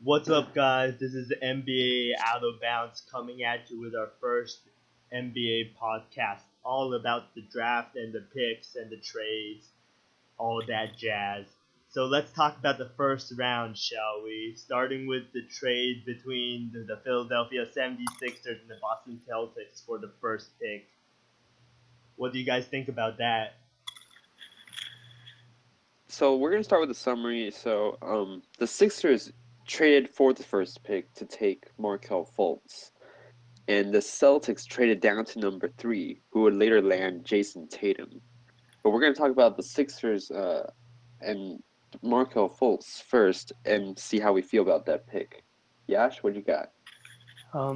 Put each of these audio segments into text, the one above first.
What's up, guys? This is the NBA Out of Bounds coming at you with our first NBA podcast, all about the draft and the picks and the trades, all that jazz. So let's talk about the first round, shall we? Starting with the trade between the Philadelphia 76ers and the Boston Celtics for the first pick. What do you guys think about that? So we're gonna start with the summary. The Sixers traded for the first pick to take Markel Fultz, and the Celtics traded down to number three, who would later land Jason Tatum. But we're gonna talk about the Sixers and Markel Fultz first, and see how we feel about that pick. Yash, what you got? Um,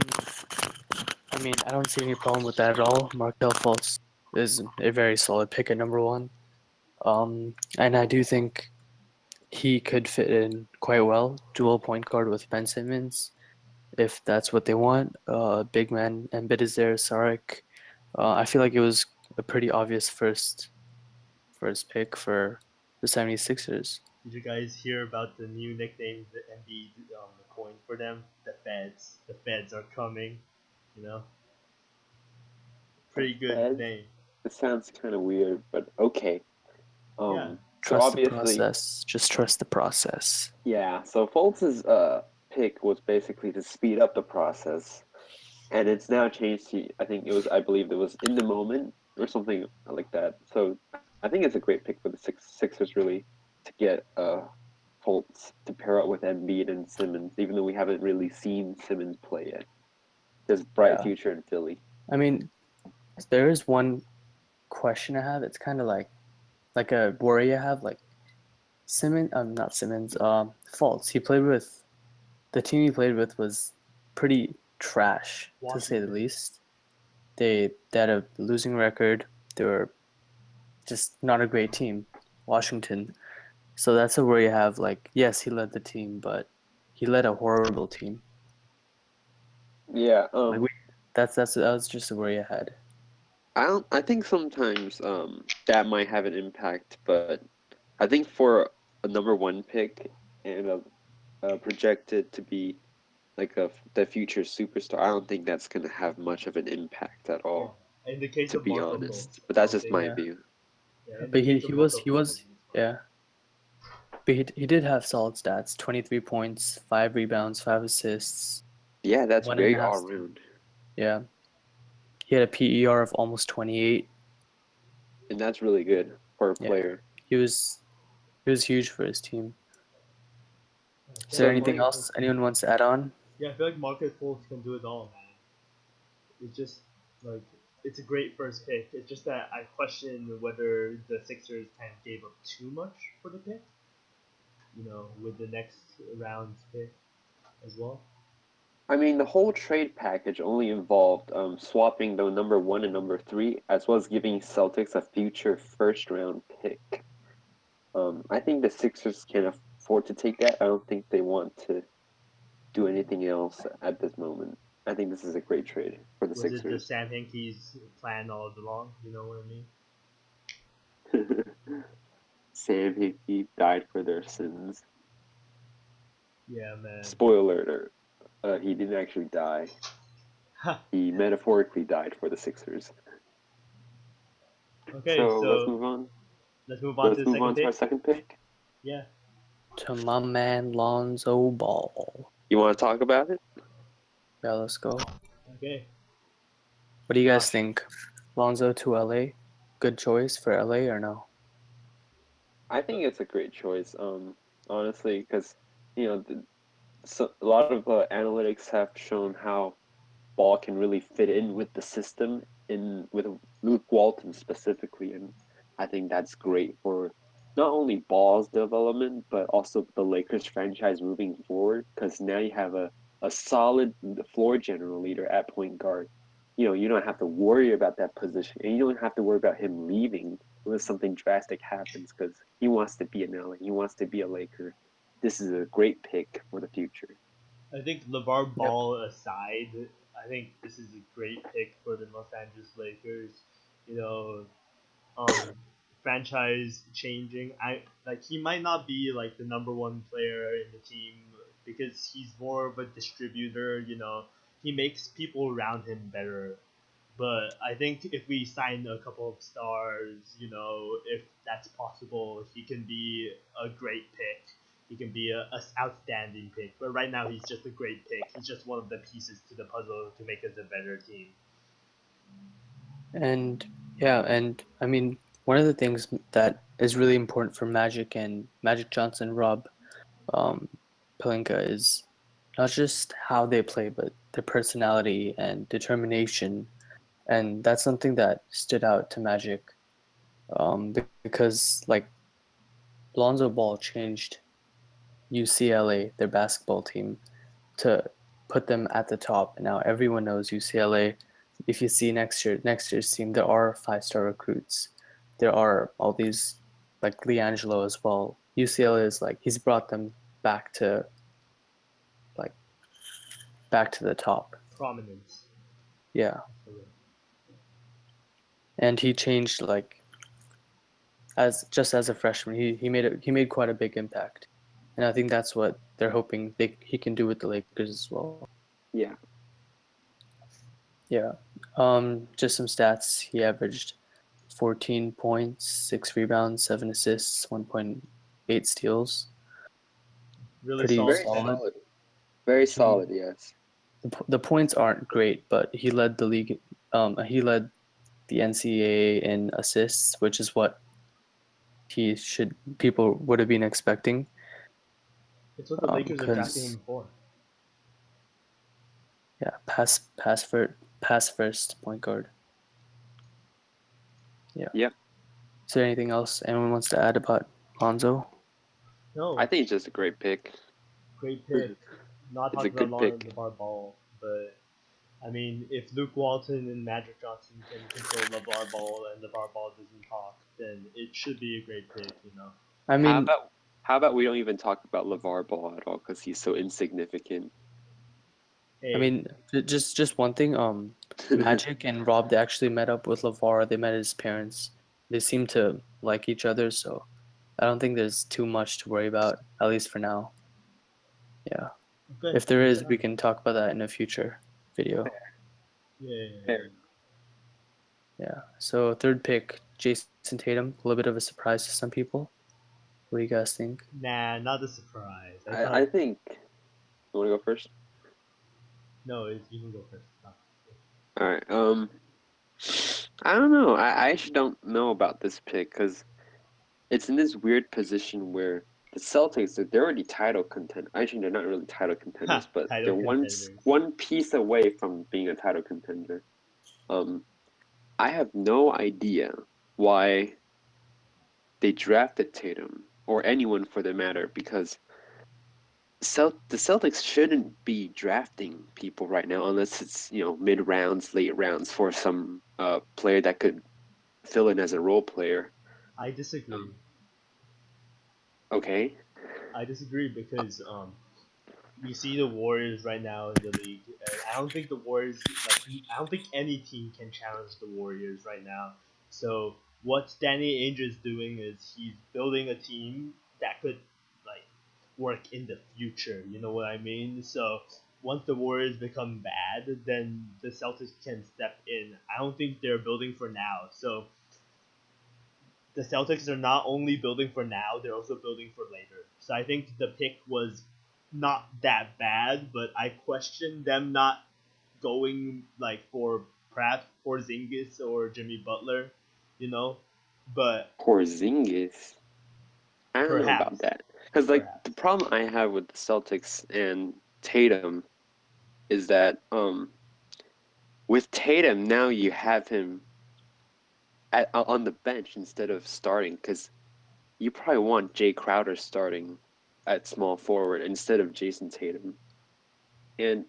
I don't see any problem with that at all. Markel Fultz is a very solid pick at number one. And I do think he could fit in quite well, dual point guard with Ben Simmons, if that's what they want. Big man Embiid is there, Sarek. I feel like it was a pretty obvious first pick for the 76ers. Did you guys hear about the new nickname that Embiid coined for them? The Feds. The Feds are coming. You know, pretty good Feds? name. It sounds kind of weird, but okay. Yeah. So Trust the obviously, process. Just trust the process. yeah. So Fultz's pick was basically to speed up the process, and it's now changed to I believe it was in the moment or something like that. So I think it's a great pick for the Sixers really to get Fultz to pair up with Embiid and Simmons, even though we haven't really seen Simmons play yet. There's a bright Yeah. future in Philly. I mean, there is one question I have. It's kind of like a worry I have. Like Simmons, not Simmons. Fultz. He played with the team he played with was pretty trash to say the Washington. least. They had a losing record. They were just not a great team. Washington. So that's a worry I have. Like, yes, he led the team, but he led a horrible team. Yeah. Like that was just a worry I had. I think sometimes that might have an impact, but I think for a number one pick and projected to be like the future superstar, I don't think that's gonna have much of an impact at Yeah. all, In the case to of be Marco honest. Fultz, But I that's don't just think. my Yeah, view. Yeah. In the but case of Marco he Fultz, I was think it's fine. yeah. But he did have solid stats: 23 points, 5 rebounds, 5 assists, Yeah, that's one and a very half all steal. round, Yeah, he had a PER of almost 28. and that's really good for a Yeah, player. he was he was huge for his team. I Is feel there like So anything Marco Fultz else can anyone do. wants to add on? Yeah, I feel like Marco Fultz can do it all, man. It's just like it's a great first pick. It's just that I question whether the Sixers kind of gave up too much for the pick. With the next round's pick as well. I mean, the whole trade package only involved swapping the number one and number three, as well as giving Celtics a future first round pick. I think the Sixers can afford to take that. I don't think they want to do anything else at this moment. I think this is a great trade for the Was it the Sixers. Sam Hinkie's plan all along? You know what I mean? Sam Hickey died for their sins. Yeah, man. Spoiler alert, he didn't actually die. He metaphorically died for the Sixers. Okay, So let's so move on. let's move on to Let's the move second on to our pick. second pick. Yeah. To my man Lonzo Ball. You want to talk about it? Yeah, let's go. Okay. What do you guys Josh. think? Lonzo to LA? Good choice for LA or no? I think it's a great choice. Honestly, because you know, a lot of analytics have shown how Ball can really fit in with the system in with Luke Walton specifically, and I think that's great for not only Ball's development but also the Lakers franchise moving forward. Because now you have a solid floor general leader at point guard. You don't have to worry about that position, and you don't have to worry about him leaving when something drastic happens because he wants to be an LA, he wants to be a Laker. This is a great pick for the future. I think LeVar Yep. Ball aside, I think this is a great pick for the Los Angeles Lakers. You know, um, franchise changing. I like he might not be like the number one player in the team because he's more of a distributor. He makes people around him better. But I think if we sign a couple of stars, if that's possible, he can be a great pick. He can be a outstanding pick. But right now, he's just a great pick. He's just one of the pieces to the puzzle to make us a better team. And yeah, and I mean, one of the things that is really important for Magic and Magic Johnson, Rob Pelinka, is not just how they play, but their personality and determination. And that's something that stood out to Magic, because like Lonzo Ball changed UCLA, their basketball team, to put them at the top. And now everyone knows UCLA. If you see next year's team, there are 5-star recruits. There are all these like LiAngelo as well. UCLA is like he's brought them back to the top. Prominence. Yeah. And he changed like as a freshman. He made quite a big impact. And I think that's what they're hoping he can do with the Lakers as well. Yeah. Yeah. Just some stats. He averaged 14 points, 6 rebounds, 7 assists, 1.8 steals. Really Pretty Very solid. solid. Very solid, yes. The points aren't great, but he led the league. He led the NCAA in assists, which is what people would have been expecting. It's what the Lakers are drafting 'cause- him for. Yeah, pass first point guard. Yeah. Yep. Is there anything else anyone wants to add about Lonzo? No, I think it's just a great pick. great pick. Not It's a talking about good Lonzo pick. Ball, but I mean, if Luke Walton and Magic Johnson can control LeVar Ball and LeVar Ball doesn't talk, then it should be a great pick. I mean, How about we don't even talk about LeVar Ball at all because he's so insignificant. Hey, I mean, just one thing. Magic and Rob, they actually met up with LeVar. They met his parents. They seem to like each other, so I don't think there's too much to worry about, at least for now. Yeah. good. If there is, we can talk about that in a future video. Yeah. Yeah. So third pick, Jason Tatum. A little bit of a surprise to some people. What do you guys think? Nah, not a surprise. I think. You want to go first? No, you can go first. All right. I don't know. I actually don't know about this pick because it's in this weird position where the Celtics they're already title contenders. Actually, they're not really title contenders, but Title they're contenders. one piece away from being a title contender. I have no idea why they drafted Tatum or anyone for that matter because the Celtics shouldn't be drafting people right now unless it's mid rounds, late rounds for some player that could fill in as a role player. I disagree. Okay. I disagree because we see the Warriors right now in the league, and I don't think the Warriors I don't think any team can challenge the Warriors right now. So what Danny Ainge is doing is he's building a team that could work in the future. You know what I mean? So once the Warriors become bad, then the Celtics can step in. I don't think they're building for now. So the Celtics are not only building for now, they're also building for later. So I think the pick was not that bad, but I question them not going for perhaps Porzingis or Jimmy Butler, but Porzingis. I don't know about that because the problem I have with the Celtics and Tatum is that with Tatum now you have him on the bench instead of starting because you probably want Jay Crowder starting at small forward instead of Jason Tatum. And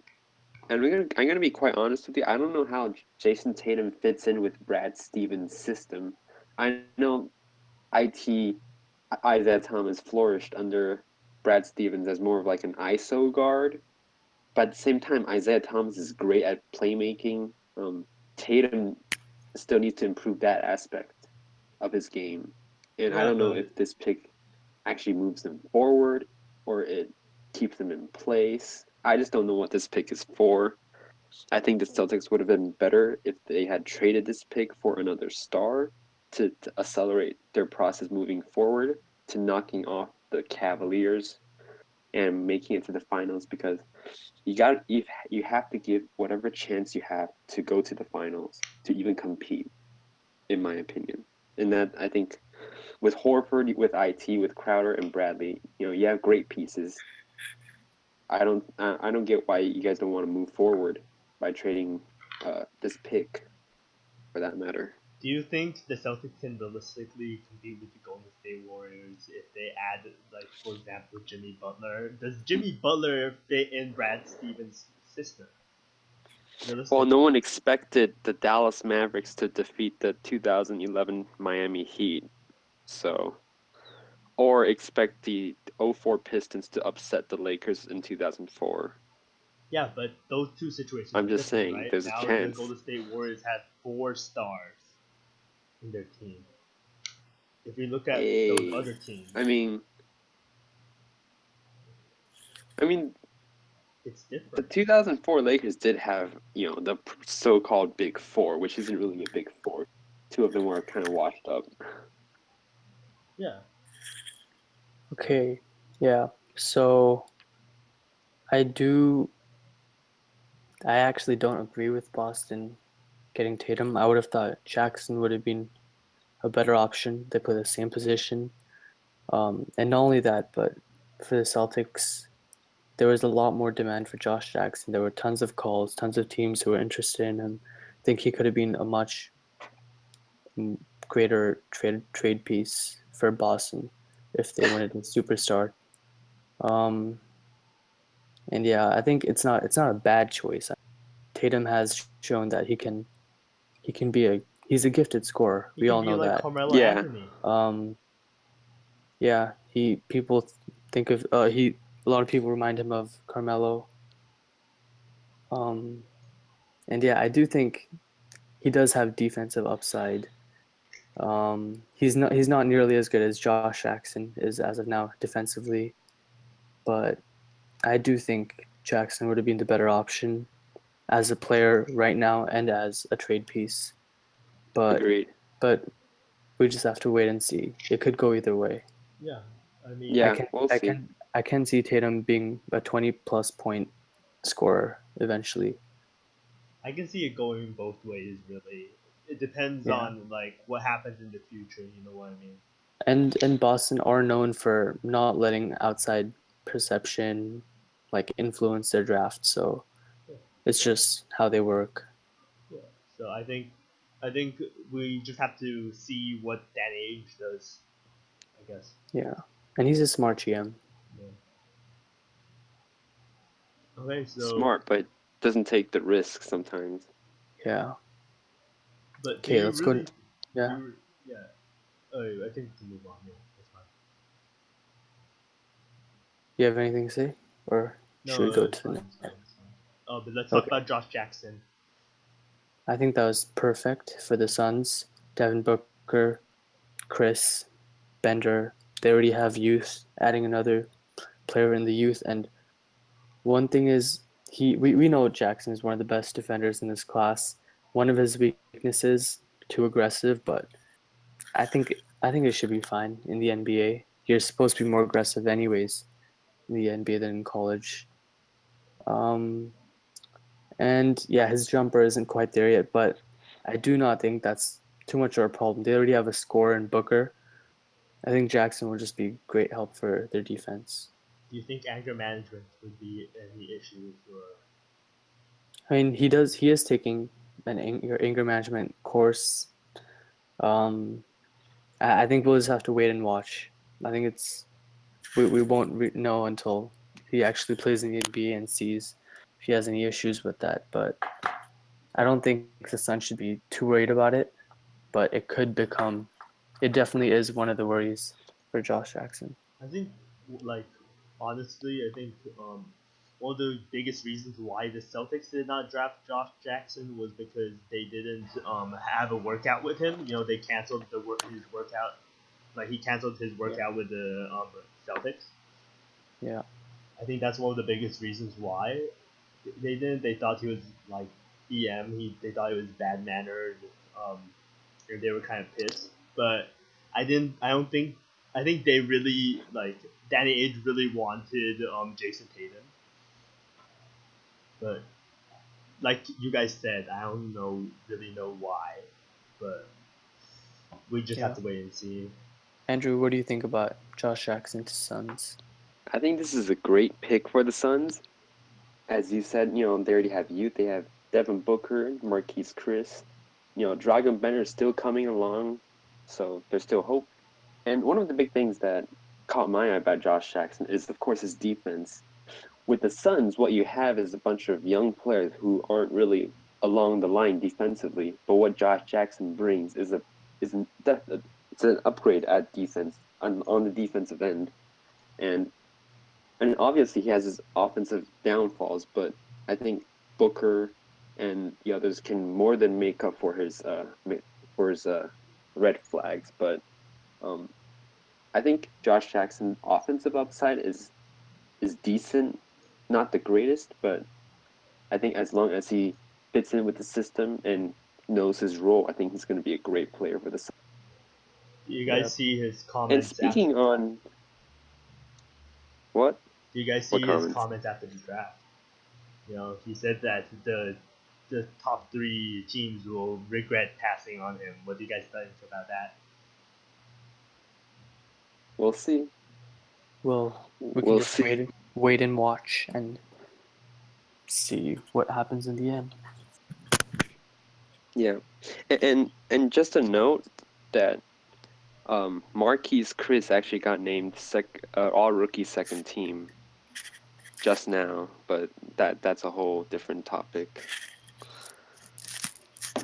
I'm gonna be quite honest with you. I don't know how Jason Tatum fits in with Brad Stevens' system. I know Isaiah Thomas flourished under Brad Stevens as more of like an ISO guard, but at the same time, Isaiah Thomas is great at playmaking. Tatum still needs to improve that aspect of his game, and I don't know if this pick actually moves them forward or it keeps them in place. I just don't know what this pick is for. I think the Celtics would have been better if they had traded this pick for another star to accelerate their process moving forward to knocking off the Cavaliers and making it to the finals, because you have to give whatever chance you have to go to the finals to even compete, in my opinion. And that, I think, with Horford, with IT, with Crowder and Bradley, you have great pieces. I don't get why you guys don't want to move forward by trading this pick, for that matter. Do you think the Celtics can realistically compete with the Golden State Warriors if they add, like, for example, Jimmy Butler? Does Jimmy Butler fit in Brad Stevens' system? Well, no one expected the Dallas Mavericks to defeat the 2011 Miami Heat, or expect the 04 Pistons to upset the Lakers in 2004. Yeah, but those two situations. I'm just saying, right? there's now a chance. The Golden State Warriors have 4 stars in their team. If you look at those other teams, I mean, it's different. The 2004 Lakers did have, the so-called Big Four, which isn't really a Big Four. 2 of them were kind of washed up. Yeah. Okay. Yeah. So I actually don't agree with Boston getting Tatum. I would have thought Jackson would have been a better option. They play the same position. And not only that, but for the Celtics, there was a lot more demand for Josh Jackson. There were tons of calls, tons of teams who were interested in him. I think he could have been a much greater trade piece for Boston if they wanted a superstar. And yeah, I think it's not a bad choice. Tatum has shown that he can be he's a gifted scorer. We all know that. Carmelo Anthony. Yeah, people think of a lot of people remind him of Carmelo. And yeah, I do think he does have defensive upside. He's not nearly as good as Josh Jackson is as of now defensively, but I do think Jackson would have been the better option as a player right now and as a trade piece. But Agreed. But we just have to wait and see. It could go either way. Yeah, I mean, we'll see. I can see Tatum being a 20-plus point scorer eventually. I can see it going both ways. Really, it depends on like what happens in the future. You know what I mean? And Boston are known for not letting outside perception like influence their draft. So it's just how they work. Yeah. So I think we just have to see what Danny Ainge does, I guess. Yeah, and he's a smart GM. Yeah. Okay, so smart, but doesn't take the risk sometimes. Yeah. But okay, let's go. Yeah. Yeah. Oh, I think we can move on. Yeah, that's fine. You have anything to say, or should we go to the next? Oh, but let's talk about Josh Jackson. I think that was perfect for the Suns. Devin Booker, Chris, Bender. They already have youth. Adding another player in the youth, and one thing is we know Jackson is one of the best defenders in this class. One of his weaknesses, too aggressive, but I think it should be fine in the NBA. You're supposed to be more aggressive anyways in the NBA than in college. And yeah, his jumper isn't quite there yet, but I do not think that's too much of a problem. They already have a scorer in Booker. I think Jackson will just be great help for their defense. Do you think anger management would be any issue for? I mean, he is taking an anger management course. I think we'll just have to wait and watch. I think we won't know until he actually plays in the NBA and sees if he has any issues with that. But I don't think the Suns should be too worried about it. But it definitely is one of the worries for Josh Jackson. I think, honestly, one of the biggest reasons why the Celtics did not draft Josh Jackson was because they didn't have a workout with him. They canceled his workout. Like, he canceled his workout with the Celtics. Yeah. I think that's one of the biggest reasons why they didn't. They thought he was like EM. They thought he was bad mannered. Um, and they were kind of pissed. But I didn't. I don't think. I think they really like Danny Ainge really wanted Jason Tatum. But like you guys said, I don't really know why. But we just Yeah. have to wait and see. Andrew, what do you think about Josh Jackson's Suns? I think this is a great pick for the Suns. As you said, they already have youth. They have Devin Booker, Marquise Chris. Dragon Bender is still coming along, so there's still hope. And one of the big things that caught my eye about Josh Jackson is, of course, his defense. With the Suns, what you have is a bunch of young players who aren't really along the line defensively. But what Josh Jackson brings it's an upgrade at defense on the defensive end, and obviously he has his offensive downfalls. But I think Booker and the others can more than make up for his red flags. But I think Josh Jackson's offensive upside is decent, not the greatest, but I think as long as he fits in with the system and knows his role, I think he's going to be a great player for the Suns. Do you guys Yep. see his And comments? speaking on what? Do you guys What see his comments? comments after the draft? He said that the top three teams will regret passing on him. What do you guys think about that? We'll see. Well, we can We'll just see. wait and watch and see what happens in the end. Yeah, and just a note that Marquise Chris actually got named all rookie second team just now, but that's a whole different topic.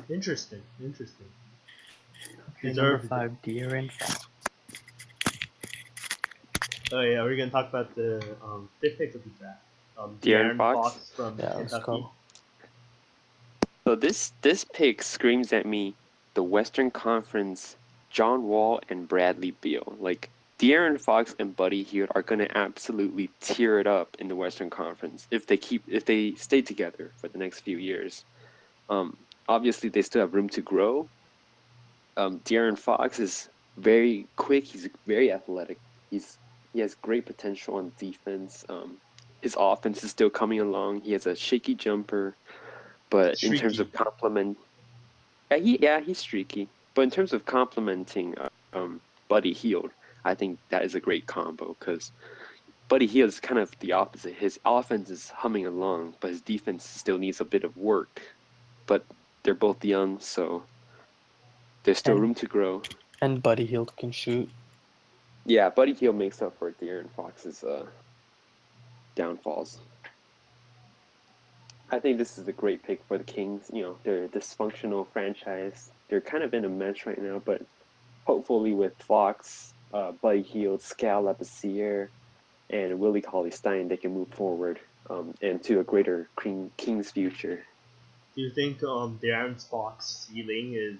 Interesting. Okay, number 5, De'Aaron Fox. Oh yeah, we're gonna talk about the fifth pick of the draft. De'Aaron Fox Fox? from Yeah, let's Kentucky. go. So this pick screams at me the Western Conference, John Wall and Bradley Beal. Like De'Aaron Fox and Buddy Hield are gonna absolutely tear it up in the Western Conference if they stay together for the next few years. Obviously they still have room to grow. De'Aaron Fox is very quick. He's very athletic. He has great potential on defense. His offense is still coming along. He has a shaky jumper, but in terms of he's streaky. But in terms of complementing Buddy Hield, I think that is a great combo because Buddy Hield is kind of the opposite. His offense is humming along, but his defense still needs a bit of work. But they're both young, so there's still room to grow. And Buddy Hield can shoot. Yeah, Buddy Hield makes up for De'Aaron Fox's downfalls. I think this is a great pick for the Kings. They're a dysfunctional franchise. They're kind of in a mess right now, but hopefully with Fox, Buddy Hield, Skal Labissiere, and Willie Cauley-Stein, they can move forward into a greater Kings future. Do you think De'Aaron Fox's ceiling is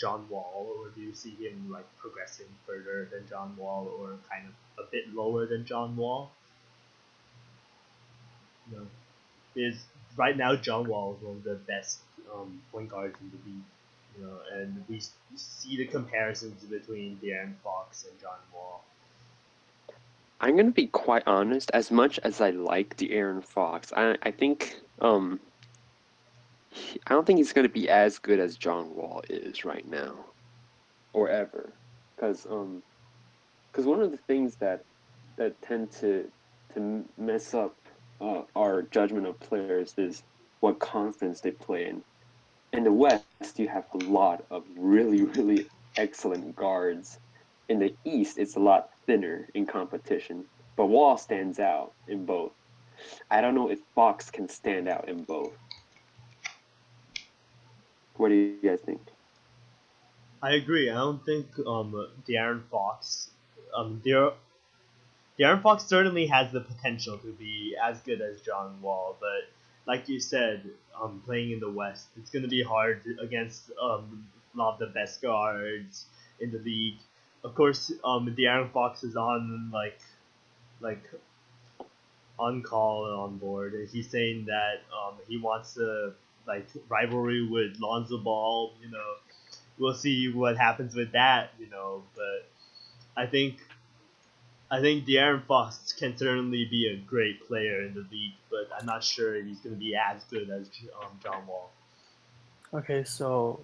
John Wall, or do you see him like progressing further than John Wall, or kind of a bit lower than John Wall? Is right now John Wall is one of the best point guards in the league, and we see the comparisons between De'Aaron Fox and John Wall. I'm gonna be quite honest. As much as I like De'Aaron Fox, I think I don't think he's going to be as good as John Wall is right now, or ever, because one of the things that tend to mess up our judgment of players is what conference they play in. In the West, you have a lot of really excellent guards. In the East, it's a lot thinner in competition, but Wall stands out in both. I don't know if Fox can stand out in both. What do you guys think? I agree. I don't think De'Aaron Fox De'Aaron Fox certainly has the potential to be as good as John Wall, but like you said, playing in the West, it's going to be hard against a lot of the best guards in the league. Of course, De'Aaron Fox is on like on call and on board. And he's saying that he wants to like rivalry with Lonzo Ball. We'll see what happens with that. But I think De'Aaron Fox can certainly be a great player in the league, but I'm not sure he's going to be as good as John Wall. Okay, so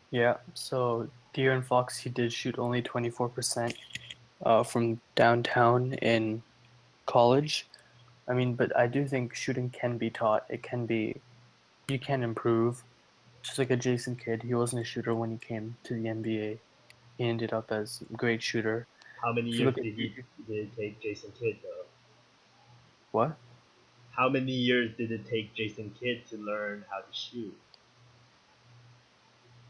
yeah, so De'Aaron Fox, he did shoot only 24% from downtown in college. I mean, but I do think shooting can be taught. You can improve. Just like a Jason Kidd, he wasn't a shooter when he came to the NBA. He ended up as a great shooter. How many If you years look at did it take Jason Kidd though? what? How many years did it take Jason Kidd to learn how to shoot?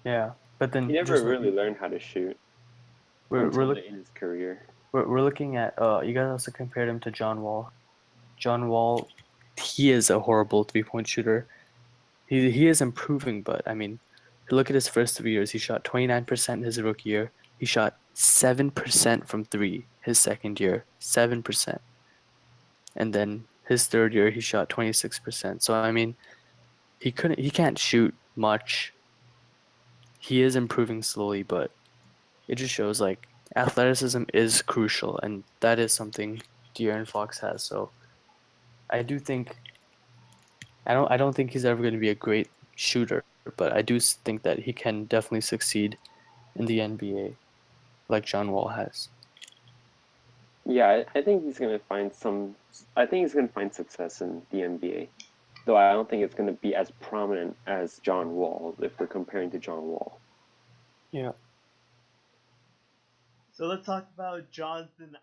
Yeah, but He then never just really learned how to shoot we're until look, late in his career. we're looking at you guys also compared him to John Wall. John Wall, he is a horrible 3-point shooter. He is improving, but I mean, look at his first 3 years. He shot 29% his rookie year. He shot 7% from three his second year, 7%. And then his third year, he shot 26%. So I mean, he can't shoot much. He is improving slowly, but it just shows like athleticism is crucial, and that is something De'Aaron Fox has. So I do think I don't think he's ever going to be a great shooter, but I do think that he can definitely succeed in the NBA like John Wall has. Yeah, I think he's gonna find some. I think he's gonna find success in the NBA, though I don't think it's gonna be as prominent as John Wall if we're comparing to John Wall. Yeah. So let's talk about Jonathan